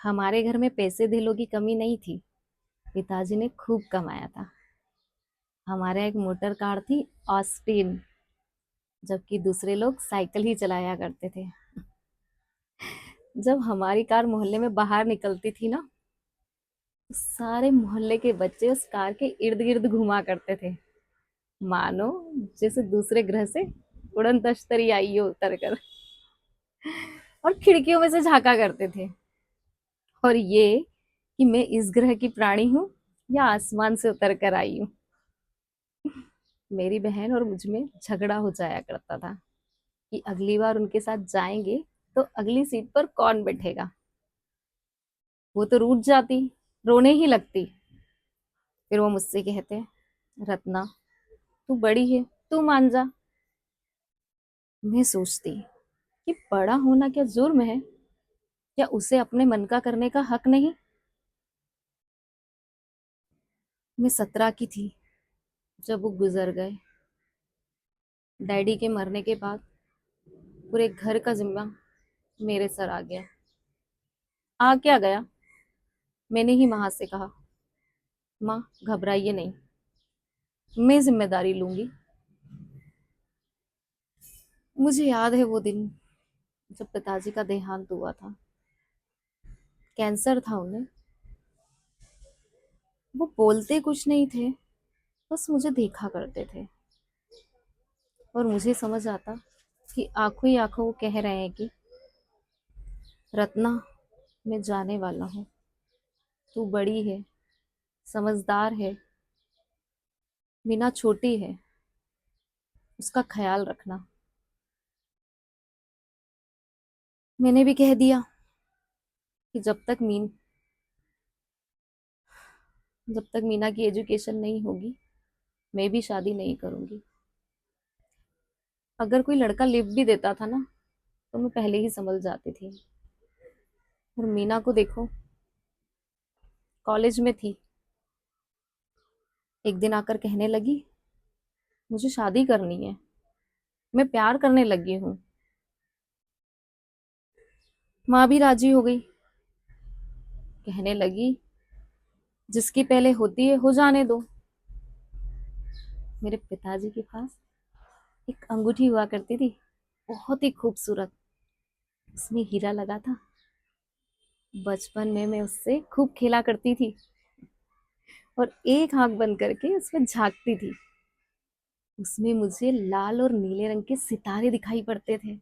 हमारे घर में पैसे धेलों की कमी नहीं थी। पिताजी ने खूब कमाया था। हमारे एक मोटर कार थी, ऑस्टिन, जबकि दूसरे लोग साइकिल ही चलाया करते थे। जब हमारी कार मोहल्ले में बाहर निकलती थी ना, तो सारे मोहल्ले के बच्चे उस कार के इर्द गिर्द घुमा करते थे, मानो जैसे दूसरे ग्रह से उड़न तश्तरी आई हो उतर कर, और खिड़कियों में से झांका करते थे। और ये कि मैं इस ग्रह की प्राणी हूँ या आसमान से उतर कर आई हूँ। मेरी बहन और मुझ में झगड़ा हो जाया करता था कि अगली बार उनके साथ जाएंगे तो अगली सीट पर कौन बैठेगा। वो तो रूठ जाती, रोने ही लगती। फिर वो मुझसे कहते, रत्ना तू बड़ी है, तू मान जा। मैं सोचती कि बड़ा होना क्या जुर्म है, या उसे अपने मन का करने का हक नहीं। मैं 17 की थी जब वो गुजर गए। डैडी के मरने के बाद पूरे घर का जिम्मा मेरे सर आ गया। आ क्या गया, मैंने ही माँ से कहा, माँ घबराइए नहीं, मैं जिम्मेदारी लूंगी। मुझे याद है वो दिन जब पिताजी का देहांत हुआ था। कैंसर था उन्हें। वो बोलते कुछ नहीं थे, बस मुझे देखा करते थे, और मुझे समझ आता कि आंखों ही आंखों वो कह रहे हैं कि रत्ना मैं जाने वाला हूँ, तू बड़ी है, समझदार है, मीना छोटी है, उसका ख्याल रखना। मैंने भी कह दिया कि जब तक मीना की एजुकेशन नहीं होगी, मैं भी शादी नहीं करूंगी। अगर कोई लड़का लिफ्ट भी देता था ना, तो मैं पहले ही संभल जाती थी। और मीना को देखो, कॉलेज में थी, एक दिन आकर कहने लगी, मुझे शादी करनी है, मैं प्यार करने लगी हूँ। माँ भी राजी हो गई, कहने लगी, जिसकी पहले होती है हो जाने दो। मेरे पिताजी के पास एक अंगूठी हुआ करती थी, बहुत ही खूबसूरत, उसमें हीरा लगा था। बचपन में मैं उससे खूब खेला करती थी, और एक आंख बंद करके उसमें झांकती थी। उसमें मुझे लाल और नीले रंग के सितारे दिखाई पड़ते थे।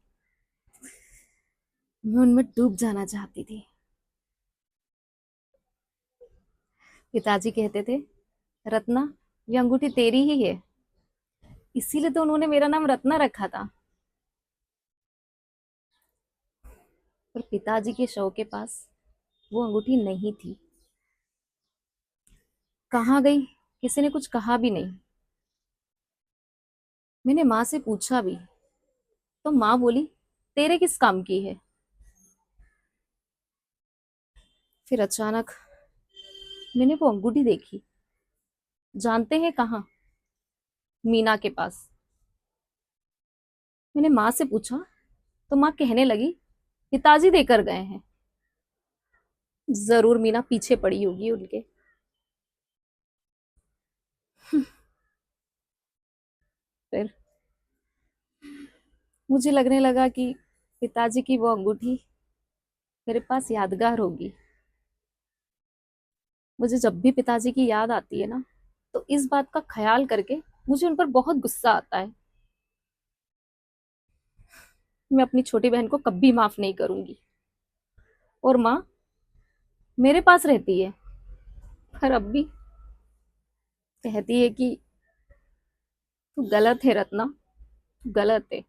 मैं उनमें डूब जाना चाहती थी। पिताजी कहते थे, रत्ना ये अंगूठी तेरी ही है, इसीलिए तो उन्होंने मेरा नाम रत्ना रखा था। पर पिताजी के शव के पास वो अंगूठी नहीं थी। कहाँ गई, किसी ने कुछ कहा भी नहीं। मैंने माँ से पूछा भी, तो माँ बोली, तेरे किस काम की है। फिर अचानक मैंने वो अंगूठी देखी, जानते हैं कहाँ? मीना के पास। मैंने माँ से पूछा, तो माँ कहने लगी, पिताजी देकर गए हैं। जरूर मीना पीछे पड़ी होगी उनके। फिर मुझे लगने लगा कि पिताजी की वो अंगूठी मेरे पास यादगार होगी। मुझे जब भी पिताजी की याद आती है ना, तो इस बात का ख्याल करके मुझे उन पर बहुत गुस्सा आता है। मैं अपनी छोटी बहन को कभी माफ नहीं करूंगी। और माँ मेरे पास रहती है, पर अब भी कहती है कि तू गलत है रत्ना, तू गलत है।